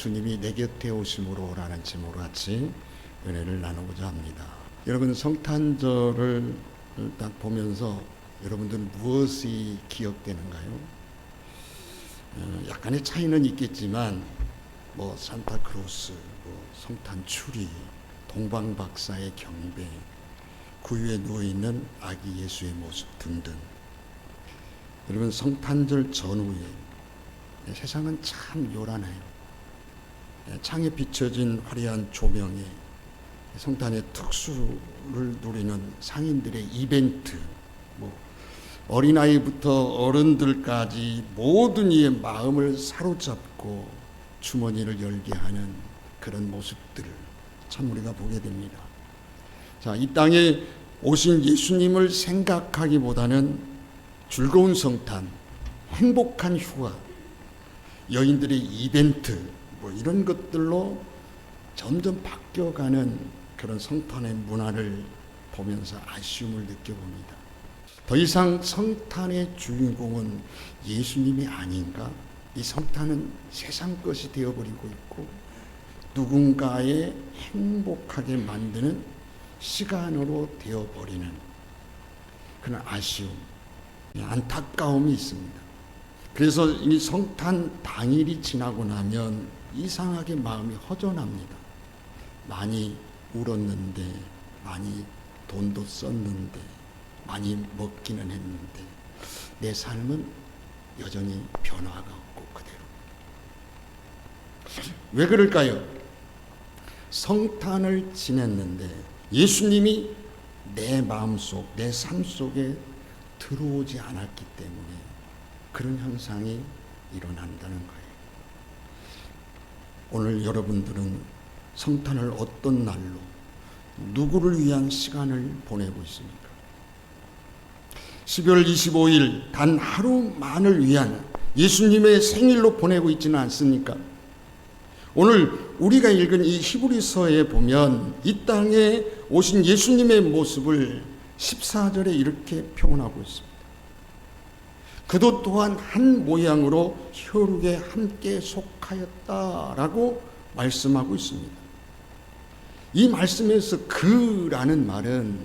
주님이 내 곁에 오심으로라는 제목으로 같이 은혜를 나누고자 합니다. 여러분, 성탄절을 딱 보면서 여러분들은 무엇이 기억되는가요? 약간의 차이는 있겠지만 산타크로스, 성탄 추리, 동방박사의 경배, 구유에 누워있는 아기 예수의 모습 등등. 여러분, 성탄절 전후에 세상은 참 요란해요. 창에 비춰진 화려한 조명에 성탄의 특수를 누리는 상인들의 이벤트, 어린아이부터 어른들까지 모든 이의 마음을 사로잡고 주머니를 열게 하는 그런 모습들을 참 우리가 보게 됩니다. 자, 이 땅에 오신 예수님을 생각하기보다는 즐거운 성탄, 행복한 휴가, 여인들의 이벤트, 이런 것들로 점점 바뀌어가는 그런 성탄의 문화를 보면서 아쉬움을 느껴봅니다. 더 이상 성탄의 주인공은 예수님이 아닌가? 이 성탄은 세상 것이 되어버리고 있고 누군가의 행복하게 만드는 시간으로 되어버리는 그런 아쉬움, 안타까움이 있습니다. 그래서 이 성탄 당일이 지나고 나면 이상하게 마음이 허전합니다. 많이 울었는데, 많이 돈도 썼는데, 많이 먹기는 했는데 내 삶은 여전히 변화가 없고 그대로. 왜 그럴까요? 성탄을 지냈는데 예수님이 내 마음속, 내 삶 속에 들어오지 않았기 때문에 그런 현상이 일어난다는 거예요. 오늘 여러분들은 성탄을 어떤 날로, 누구를 위한 시간을 보내고 있습니까? 12월 25일 단 하루만을 위한 예수님의 생일로 보내고 있지는 않습니까? 오늘 우리가 읽은 이 히브리서에 보면 이 땅에 오신 예수님의 모습을 14절에 이렇게 표현하고 있습니다. 그도 또한 한 모양으로 혈육에 함께 속하였다라고 말씀하고 있습니다. 이 말씀에서 그라는 말은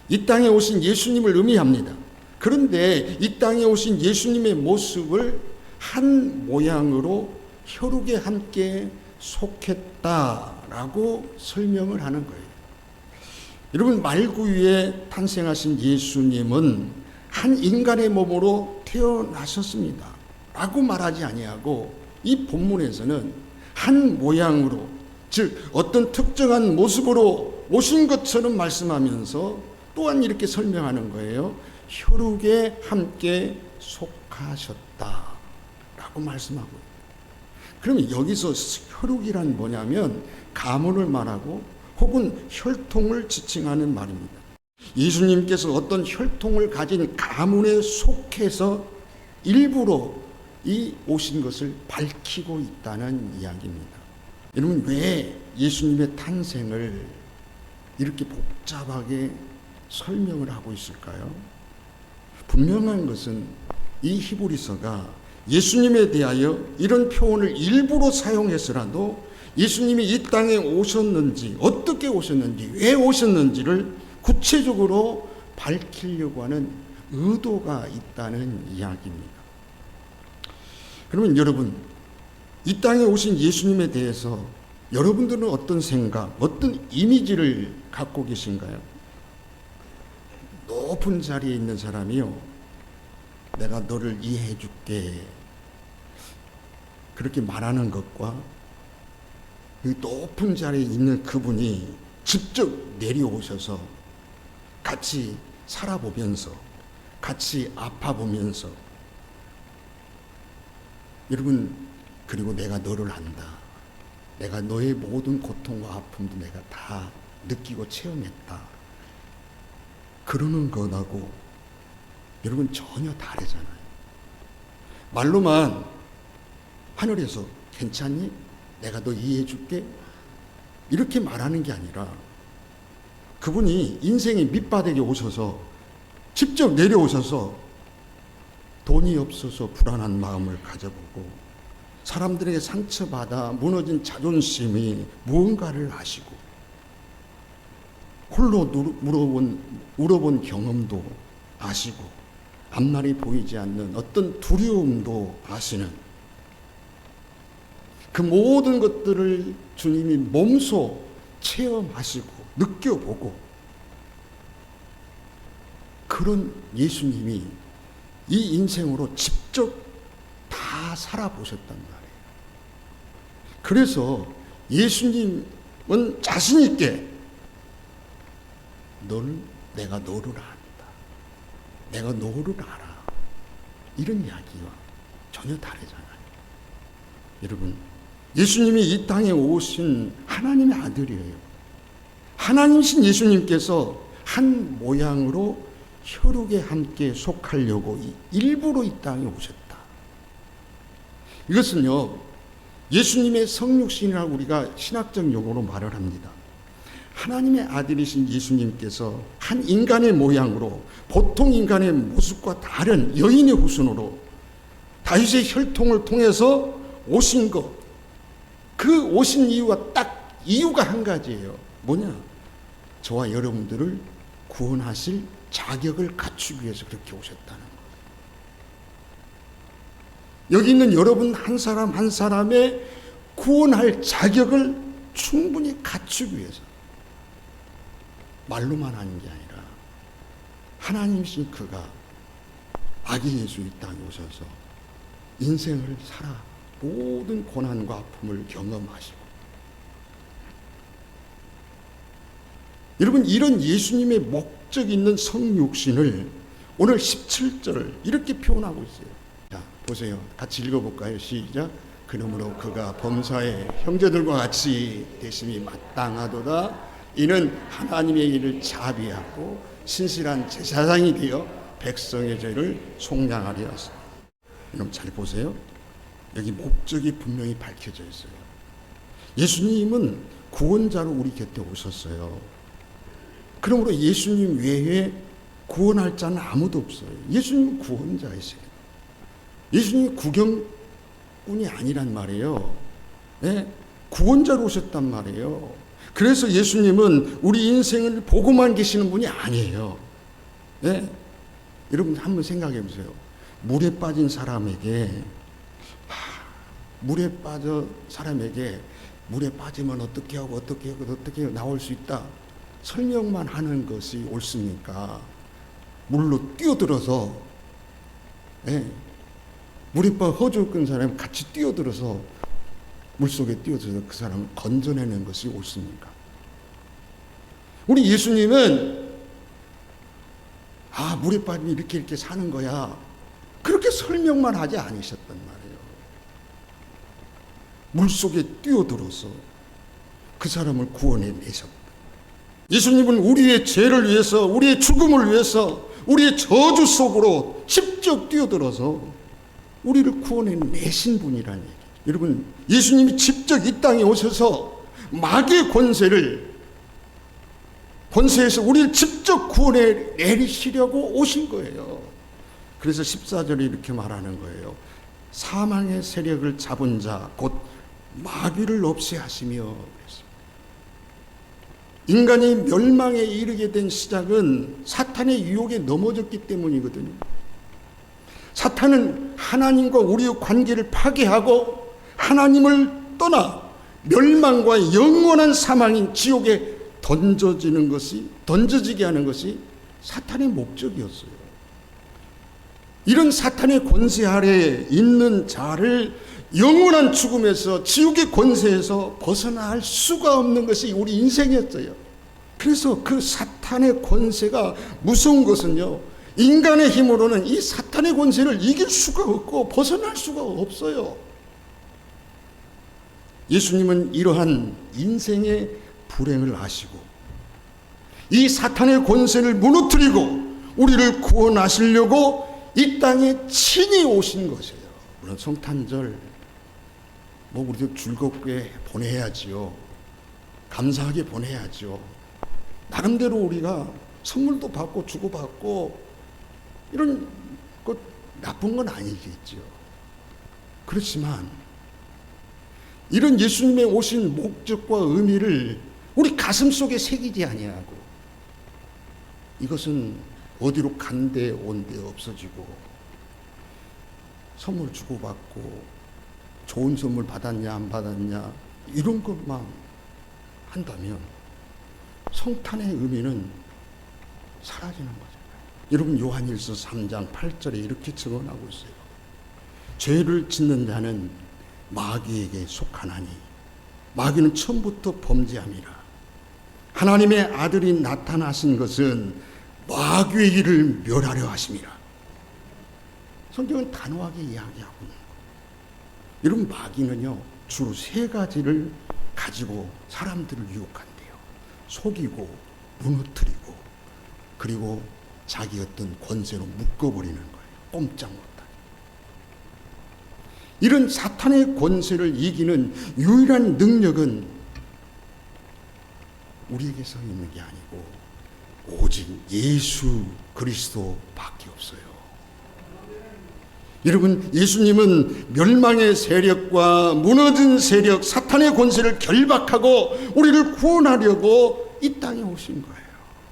이 땅에 오신 예수님을 의미합니다. 그런데 이 땅에 오신 예수님의 모습을 한 모양으로 혈육에 함께 속했다라고 설명을 하는 거예요. 여러분, 말구 위에 탄생하신 예수님은 한 인간의 몸으로 태어나셨습니다 라고 말하지 아니하고 이 본문에서는 한 모양으로, 즉 어떤 특정한 모습으로 오신 것처럼 말씀하면서 또한 이렇게 설명하는 거예요. 혈육에 함께 속하셨다 라고 말씀하고 있어요. 그러면 여기서 혈육이란 뭐냐면 가문을 말하고 혹은 혈통을 지칭하는 말입니다. 예수님께서 어떤 혈통을 가진 가문에 속해서 일부러 이 오신 것을 밝히고 있다는 이야기입니다. 여러분, 왜 예수님의 탄생을 이렇게 복잡하게 설명을 하고 있을까요? 분명한 것은 이 히브리서가 예수님에 대하여 이런 표현을 일부러 사용해서라도 예수님이 이 땅에 오셨는지, 어떻게 오셨는지, 왜 오셨는지를 구체적으로 밝히려고 하는 의도가 있다는 이야기입니다. 그러면 여러분, 이 땅에 오신 예수님에 대해서 여러분들은 어떤 생각, 어떤 이미지를 갖고 계신가요? 높은 자리에 있는 사람이요, 내가 너를 이해해 줄게, 그렇게 말하는 것과 그 높은 자리에 있는 그분이 직접 내려오셔서 같이 살아보면서, 같이 아파보면서, 여러분, 그리고 내가 너를 안다, 내가 너의 모든 고통과 아픔도 내가 다 느끼고 체험했다, 그러는 것하고 여러분 전혀 다르잖아요. 말로만 하늘에서 괜찮니? 내가 너 이해해 줄게, 이렇게 말하는 게 아니라 그분이 인생의 밑바닥에 오셔서 직접 내려오셔서 돈이 없어서 불안한 마음을 가져보고, 사람들에게 상처받아 무너진 자존심이 무언가를 아시고 홀로 울어본 경험도 아시고 앞날이 보이지 않는 어떤 두려움도 아시는 그 모든 것들을 주님이 몸소 체험하시고 느껴보고 그런 예수님이 이 인생으로 직접 다 살아보셨단 말이에요. 그래서 예수님은 자신 있게 내가 너를 안다. 내가 너를 알아. 이런 이야기와 전혀 다르잖아요. 여러분, 예수님이 이 땅에 오신 하나님의 아들이에요. 하나님이신 예수님께서 한 모양으로 혈육에 함께 속하려고 일부러 이 땅에 오셨다. 이것은요, 예수님의 성육신이라고 우리가 신학적 용어로 말을 합니다. 하나님의 아들이신 예수님께서 한 인간의 모양으로 보통 인간의 모습과 다른 여인의 후손으로 다윗의 혈통을 통해서 오신 것, 그 오신 이유가 한 가지예요. 뭐냐? 저와 여러분들을 구원하실 자격을 갖추기 위해서 그렇게 오셨다는 거예요. 여기 있는 여러분 한 사람 한 사람의 구원할 자격을 충분히 갖추기 위해서 말로만 하는 게 아니라 하나님이신 그가 아기 예수 이 땅에 오셔서 인생을 살아 모든 고난과 아픔을 경험하시고 여러분 이런 예수님의 목적 있는 성육신을 오늘 17절을 이렇게 표현하고 있어요. 자 보세요. 같이 읽어볼까요? 시작. 그러므로 그가 범사의 형제들과 같이 되심이 마땅하도다. 이는 하나님의 일을 자비하고 신실한 제사장이 되어 백성의 죄를 속량하려 하소서. 여러분 잘 보세요. 여기 목적이 분명히 밝혀져 있어요. 예수님은 구원자로 우리 곁에 오셨어요. 그러므로 예수님 외에 구원할 자는 아무도 없어요. 예수님은 구원자이세요. 예수님이 구경꾼이 아니란 말이에요. 네? 구원자로 오셨단 말이에요. 그래서 예수님은 우리 인생을 보고만 계시는 분이 아니에요. 네? 여러분 한번 생각해 보세요. 물에 빠진 사람에게 물에 빠지면 어떻게 하고 나올 수 있다. 설명만 하는 것이 옳습니까? 물로 뛰어들어서 물에 빠져 허주 끈 사람이 같이 뛰어들어서 물속에 뛰어들어서 그 사람을 건져내는 것이 옳습니까? 우리 예수님은 물에 빠지면 이렇게 사는 거야. 그렇게 설명만 하지 않으셨단 말이에요. 물속에 뛰어들어서 그 사람을 구원해 내셨다. 예수님은 우리의 죄를 위해서, 우리의 죽음을 위해서, 우리의 저주 속으로 직접 뛰어들어서 우리를 구원해 내신 분이라는 얘기죠. 여러분, 예수님이 직접 이 땅에 오셔서 마귀의 권세에서 우리를 직접 구원해 내리시려고 오신 거예요. 그래서 14절에 이렇게 말하는 거예요. 사망의 세력을 잡은 자, 곧 마귀를 없애하시며. 인간이 멸망에 이르게 된 시작은 사탄의 유혹에 넘어졌기 때문이거든요. 사탄은 하나님과 우리의 관계를 파괴하고 하나님을 떠나 멸망과 영원한 사망인 지옥에 던져지게 하는 것이 사탄의 목적이었어요. 이런 사탄의 권세 아래 있는 자를 영원한 죽음에서 지옥의 권세에서 벗어날 수가 없는 것이 우리 인생이었어요. 그래서 그 사탄의 권세가 무서운 것은요, 인간의 힘으로는 이 사탄의 권세를 이길 수가 없고 벗어날 수가 없어요. 예수님은 이러한 인생의 불행을 아시고 이 사탄의 권세를 무너뜨리고 우리를 구원하시려고 이 땅에 친히 오신 것이에요. 물론 성탄절 우리도 즐겁게 보내야지요. 감사하게 보내야지요. 나름대로 우리가 선물도 받고 주고받고 이런 것 나쁜 건 아니겠죠. 그렇지만 이런 예수님의 오신 목적과 의미를 우리 가슴 속에 새기지 아니하고 이것은 어디로 간데 온데 없어지고 선물 주고받고 좋은 선물 받았냐 안 받았냐 이런 것만 한다면 성탄의 의미는 사라지는 거잖아요. 여러분 요한일서 3장 8절에 이렇게 증언하고 있어요. 죄를 짓는 자는 마귀에게 속하나니 마귀는 처음부터 범죄함이라. 하나님의 아들이 나타나신 것은 마귀의 일을 멸하려 하심이라. 성경은 단호하게 이야기하고 있는 거예요. 여러분 마귀는요 주로 세 가지를 가지고 사람들을 유혹한대요. 속이고 무너뜨리고 그리고 자기 어떤 권세로 묶어버리는 거예요. 꼼짝 못하게. 이런 사탄의 권세를 이기는 유일한 능력은 우리에게서 있는 게 아니고 오직 예수 그리스도밖에 없어요. 여러분 예수님은 멸망의 세력과 무너진 세력 사탄의 권세를 결박하고 우리를 구원하려고 이 땅에 오신 거예요.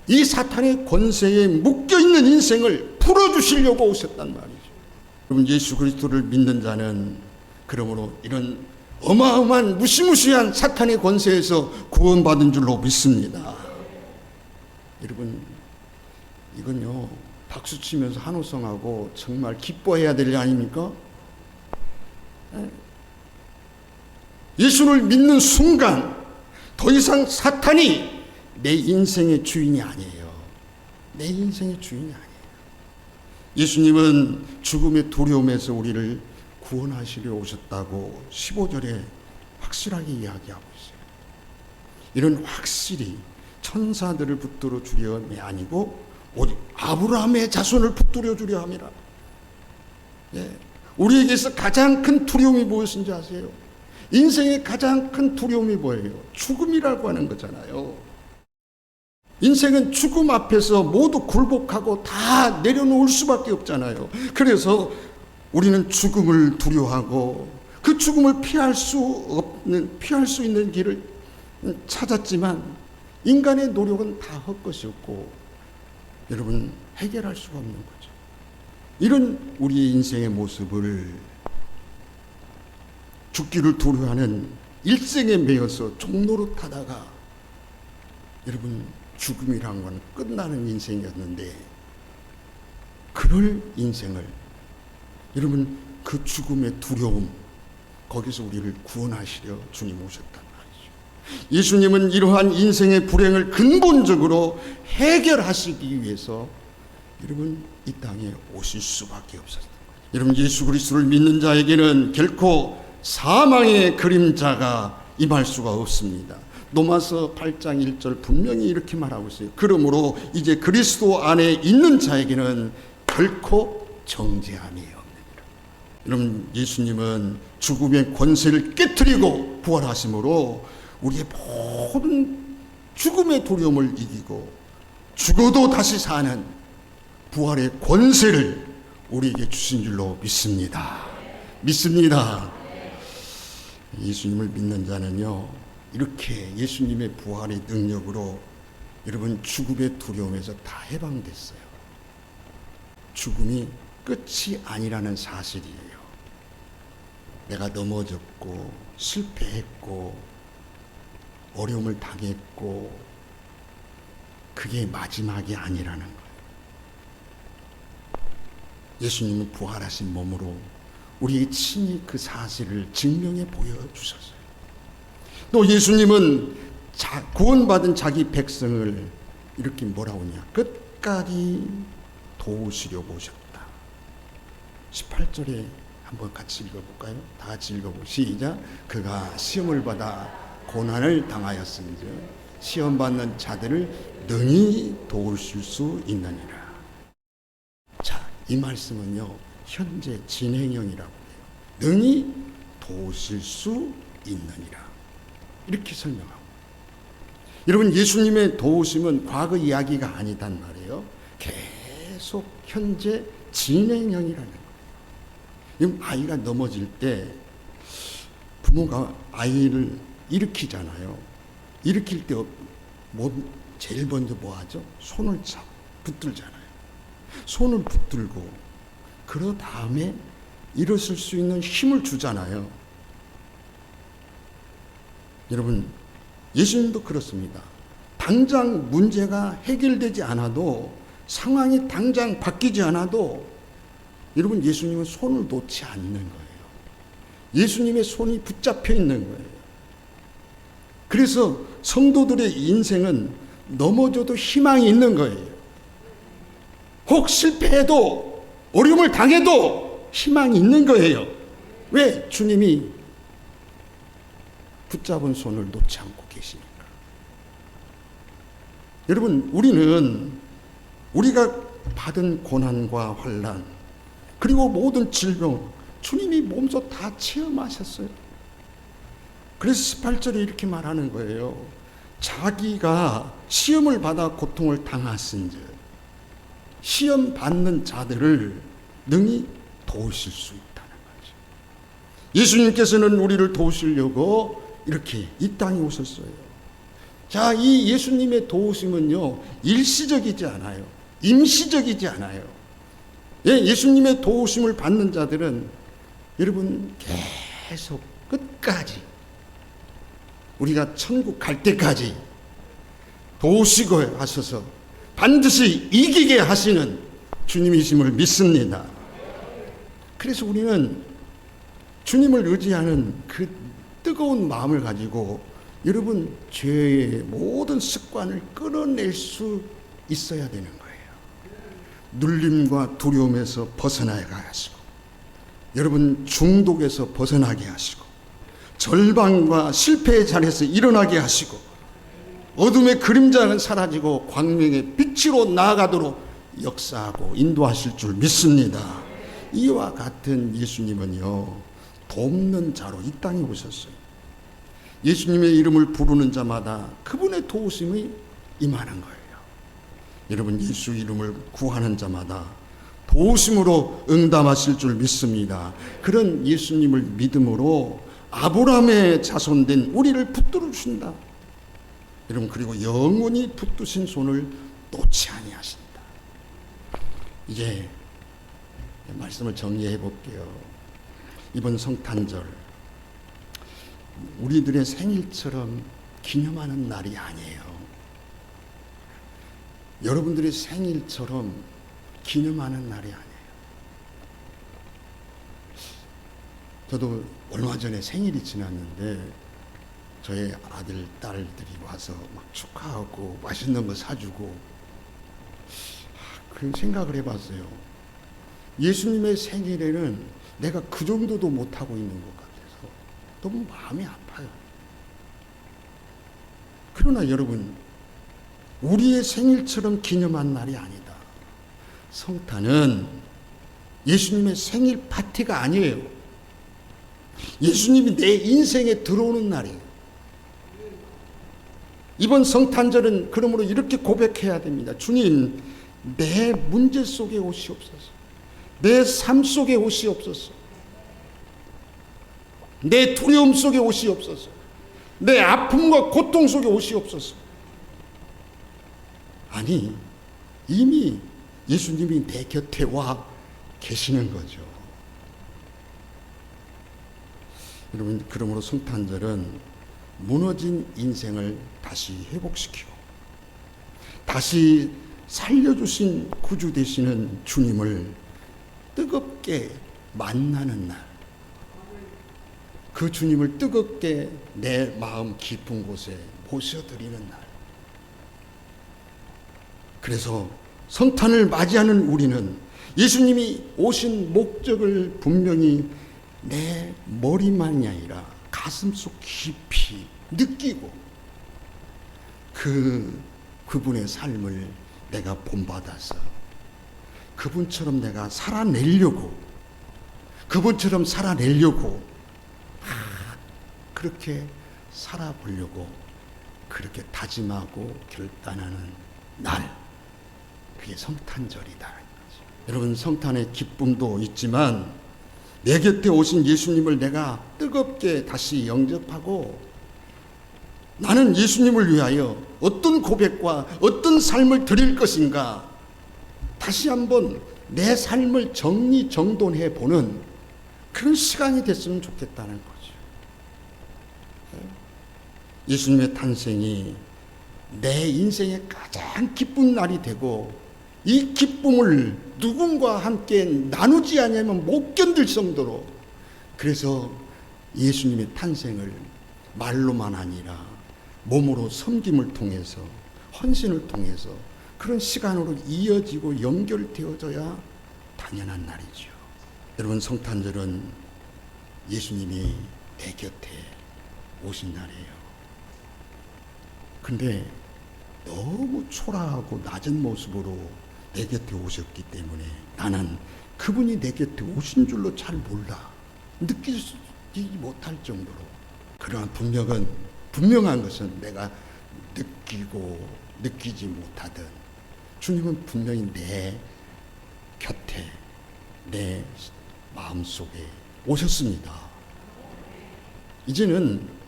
이 사탄의 권세에 묶여있는 인생을 풀어주시려고 오셨단 말이죠. 여러분 예수 그리스도를 믿는 자는 그러므로 이런 어마어마한 무시무시한 사탄의 권세에서 구원받은 줄로 믿습니다. 여러분 이건요 박수치면서 한호성하고 정말 기뻐해야 될 일 아닙니까? 예수를 믿는 순간 더 이상 사탄이 내 인생의 주인이 아니에요. 내 인생의 주인이 아니에요. 예수님은 죽음의 두려움에서 우리를 구원하시려 오셨다고 15절에 확실하게 이야기하고 있어요. 이런 확실히 천사들을 붙들어 주려함이 아니고 오직 아브라함의 자손을 붙들어 주려 함이라. 예. 우리에게서 가장 큰 두려움이 무엇인지 아세요? 인생의 가장 큰 두려움이 뭐예요? 죽음이라고 하는 거잖아요. 인생은 죽음 앞에서 모두 굴복하고 다 내려놓을 수밖에 없잖아요. 그래서 우리는 죽음을 두려워하고 그 죽음을 피할 수 있는 길을 찾았지만 인간의 노력은 다 헛것이었고 여러분 해결할 수가 없는 거죠. 이런 우리의 인생의 모습을 죽기를 두려워하는 일생에 매여서 종로로 타다가 여러분 죽음이란 건 끝나는 인생이었는데 그럴 인생을 여러분 그 죽음의 두려움 거기서 우리를 구원하시려 주님 오셨단 말이죠. 예수님은 이러한 인생의 불행을 근본적으로 해결하시기 위해서 여러분 이 땅에 오실 수밖에 없었어요. 여러분 예수 그리스도를 믿는 자에게는 결코 사망의 그림자가 임할 수가 없습니다. 로마서 8장 1절 분명히 이렇게 말하고 있어요. 그러므로 이제 그리스도 안에 있는 자에게는 결코 정죄함이 없느니라. 여러분 예수님은 죽음의 권세를 깨뜨리고 부활하심으로 우리의 모든 죽음의 두려움을 이기고 죽어도 다시 사는 부활의 권세를 우리에게 주신 줄로 믿습니다. 믿습니다. 예수님을 믿는 자는요 이렇게 예수님의 부활의 능력으로 여러분 죽음의 두려움에서 다 해방됐어요. 죽음이 끝이 아니라는 사실이에요. 내가 넘어졌고 실패했고 어려움을 당했고 그게 마지막이 아니라는 거예요. 예수님은 부활하신 몸으로 우리에게 친히 그 사실을 증명해 보여주셨어요. 또 예수님은 구원받은 자기 백성을 이렇게 뭐라고 하냐 끝까지 도우시려고 오셨다. 18절에 한번 같이 읽어볼까요? 다 같이 읽어보고 시작. 그가 시험을 받아 고난을 당하였은즉 시험 받는 자들을 능히 도우실 수 있느니라. 자, 이 말씀은요 현재 진행형이라고 해요. 능히 도우실 수 있느니라 이렇게 설명하고, 여러분 예수님의 도우심은 과거 이야기가 아니단 말이에요. 계속 현재 진행형이라는 거예요. 아이가 넘어질 때 부모가 아이를 일으키잖아요. 일으킬 때 제일 먼저 뭐 하죠? 손을 붙들잖아요. 손을 붙들고 그러 다음에 일어설 수 있는 힘을 주잖아요. 여러분, 예수님도 그렇습니다. 당장 문제가 해결되지 않아도, 상황이 당장 바뀌지 않아도 여러분, 예수님은 손을 놓지 않는 거예요. 예수님의 손이 붙잡혀 있는 거예요. 그래서 성도들의 인생은 넘어져도 희망이 있는 거예요. 혹 실패해도, 어려움을 당해도 희망이 있는 거예요. 왜? 주님이 붙잡은 손을 놓지 않고 계시니까. 여러분, 우리가 받은 고난과 환난, 그리고 모든 질병, 주님이 몸소 다 체험하셨어요. 그래서 18절에 이렇게 말하는 거예요. 자기가 시험을 받아 고통을 당하신즉 시험 받는 자들을 능히 도우실 수 있다는 거죠. 예수님께서는 우리를 도우시려고 이렇게 이 땅에 오셨어요. 자, 이 예수님의 도우심은요, 일시적이지 않아요. 임시적이지 않아요. 예수님의 도우심을 받는 자들은 여러분 계속 끝까지, 우리가 천국 갈 때까지 도우시고 하셔서 반드시 이기게 하시는 주님이심을 믿습니다. 그래서 우리는 주님을 의지하는 그 뜨거운 마음을 가지고 여러분 죄의 모든 습관을 끊어낼 수 있어야 되는 거예요. 눌림과 두려움에서 벗어나게 하시고, 여러분 중독에서 벗어나게 하시고, 절망과 실패의 자리에서 일어나게 하시고, 어둠의 그림자는 사라지고 광명의 빛으로 나아가도록 역사하고 인도하실 줄 믿습니다. 이와 같은 예수님은요, 돕는 자로 이 땅에 오셨어요. 예수님의 이름을 부르는 자마다 그분의 도우심이 임하는 거예요. 여러분, 예수 이름을 구하는 자마다 도우심으로 응답하실 줄 믿습니다. 그런 예수님을 믿음으로 아브라함의 자손된 우리를 붙들어 주신다. 여러분, 그리고 영원히 붙드신 손을 놓지 아니하신다. 이제 말씀을 정리해 볼게요. 이번 성탄절, 우리들의 생일처럼 기념하는 날이 아니에요. 여러분들의 생일처럼 기념하는 날이 아니에요. 저도 얼마 전에 생일이 지났는데 저의 아들, 딸들이 와서 막 축하하고 맛있는 거 사주고, 그 생각을 해봤어요. 예수님의 생일에는 내가 그 정도도 못하고 있는 것 같아서 너무 마음이 아파요. 그러나 여러분, 우리의 생일처럼 기념한 날이 아니다. 성탄은 예수님의 생일 파티가 아니에요. 예수님이 내 인생에 들어오는 날이에요. 이번 성탄절은 그러므로 이렇게 고백해야 됩니다. 주님, 내 문제 속에 오시옵소서. 내 삶 속에 오시옵소서. 내 두려움 속에 오시옵소서. 내 아픔과 고통 속에 오시옵소서. 아니, 이미 예수님이 내 곁에 와 계시는 거죠. 여러분, 그러므로 성탄절은 무너진 인생을 다시 회복시키고 다시 살려주신 구주 되시는 주님을 뜨겁게 만나는 날, 그 주님을 뜨겁게 내 마음 깊은 곳에 모셔드리는 날. 그래서 성탄을 맞이하는 우리는 예수님이 오신 목적을 분명히 내 머리만이 아니라 가슴속 깊이 느끼고 그분의 삶을 내가 본받아서 그분처럼 내가 살아내려고, 그분처럼 살아내려고 그렇게 살아보려고 그렇게 다짐하고 결단하는 날, 그게 성탄절이다. 여러분, 성탄의 기쁨도 있지만 내 곁에 오신 예수님을 내가 뜨겁게 다시 영접하고 나는 예수님을 위하여 어떤 고백과 어떤 삶을 드릴 것인가 다시 한번 내 삶을 정리정돈해 보는 그런 시간이 됐으면 좋겠다는 거죠. 예수님의 탄생이 내 인생의 가장 기쁜 날이 되고 이 기쁨을 누군가 함께 나누지 않으면 못 견딜 정도로, 그래서 예수님의 탄생을 말로만 아니라 몸으로 섬김을 통해서 헌신을 통해서 그런 시간으로 이어지고 연결되어져야 당연한 날이죠. 여러분, 성탄절은 예수님이 내 곁에 오신 날이에요. 근데 너무 초라하고 낮은 모습으로 내 곁에 오셨기 때문에 나는 그분이 내 곁에 오신 줄로 잘 몰라, 느끼지 못할 정도로. 그러나 분명한 것은 내가 느끼고 느끼지 못하든 주님은 분명히 내 곁에 내 마음속에 오셨습니다. 이제는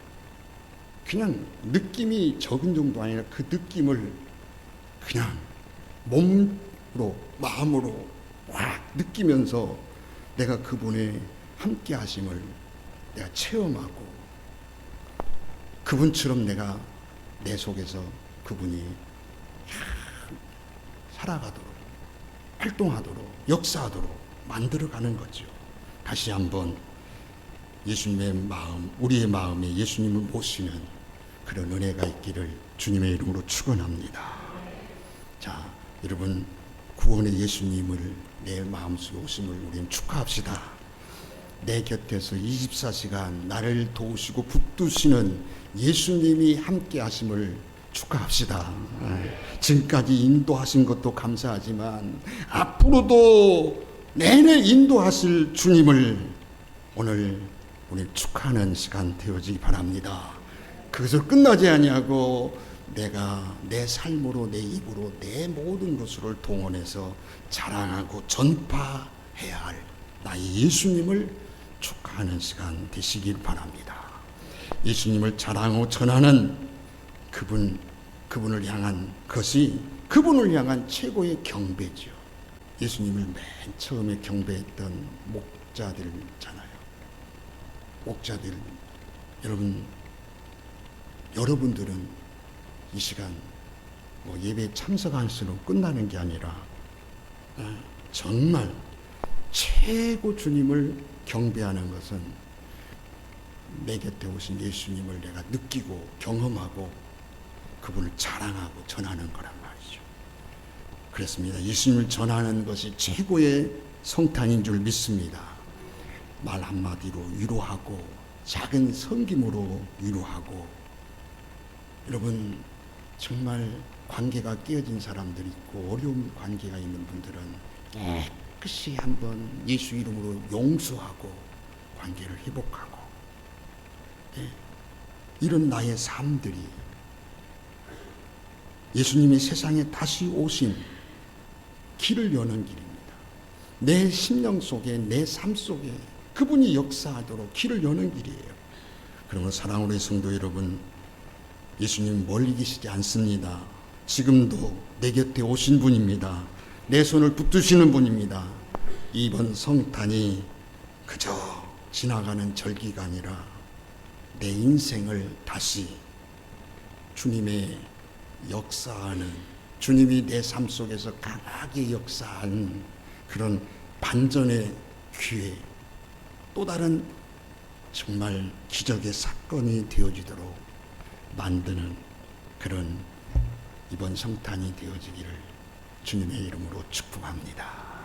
그냥 느낌이 적은 정도 아니라 그 느낌을 그냥 몸으로 마음으로 확 느끼면서 내가 그분의 함께 하심을 내가 체험하고 그분처럼 내가 내 속에서 그분이 살아가도록, 활동하도록, 역사하도록 만들어가는 거죠. 다시 한번 예수님의 마음, 우리의 마음에 예수님을 모시는 그런 은혜가 있기를 주님의 이름으로 축원합니다. 자, 여러분, 구원의 예수님을 내 마음속에 오심을 우리는 축하합시다. 내 곁에서 24시간 나를 도우시고 붙드시는 예수님이 함께 하심을 축하합시다. 지금까지 인도하신 것도 감사하지만 앞으로도 내내 인도하실 주님을 오늘 우리 축하하는 시간 되어지기 바랍니다. 그것을 끝나지 아니하고 내가 내 삶으로, 내 입으로, 내 모든 것을 동원해서 자랑하고 전파해야 할 나의 예수님을 축하하는 시간 되시길 바랍니다. 예수님을 자랑하고 전하는 그분을 향한 것이 그분을 향한 최고의 경배죠. 예수님을 맨 처음에 경배했던 목자들잖아요. 목자들, 여러분들은 이 시간 예배에 참석할수록 끝나는 게 아니라 정말 최고 주님을 경배하는 것은 내 곁에 오신 예수님을 내가 느끼고 경험하고 그분을 자랑하고 전하는 거란 말이죠. 그렇습니다. 예수님을 전하는 것이 최고의 성탄인 줄 믿습니다. 말 한마디로 위로하고 작은 섬김으로 위로하고, 여러분 정말 관계가 깨어진 사람들이 있고 어려운 관계가 있는 분들은 깨끗이 한번 예수 이름으로 용서하고 관계를 회복하고, 이런 나의 삶들이 예수님이 세상에 다시 오신 길을 여는 길입니다. 내 심령 속에, 내 삶 속에 그분이 역사하도록 길을 여는 길이에요. 그러므로 사랑하는 성도 여러분, 예수님 멀리 계시지 않습니다. 지금도 내 곁에 오신 분입니다. 내 손을 붙드시는 분입니다. 이번 성탄이 그저 지나가는 절기가 아니라 내 인생을 다시 주님의 역사하는, 주님이 내 삶 속에서 강하게 역사하는 그런 반전의 기회, 또 다른 정말 기적의 사건이 되어지도록 만드는 그런 이번 성탄이 되어지기를 주님의 이름으로 축복합니다.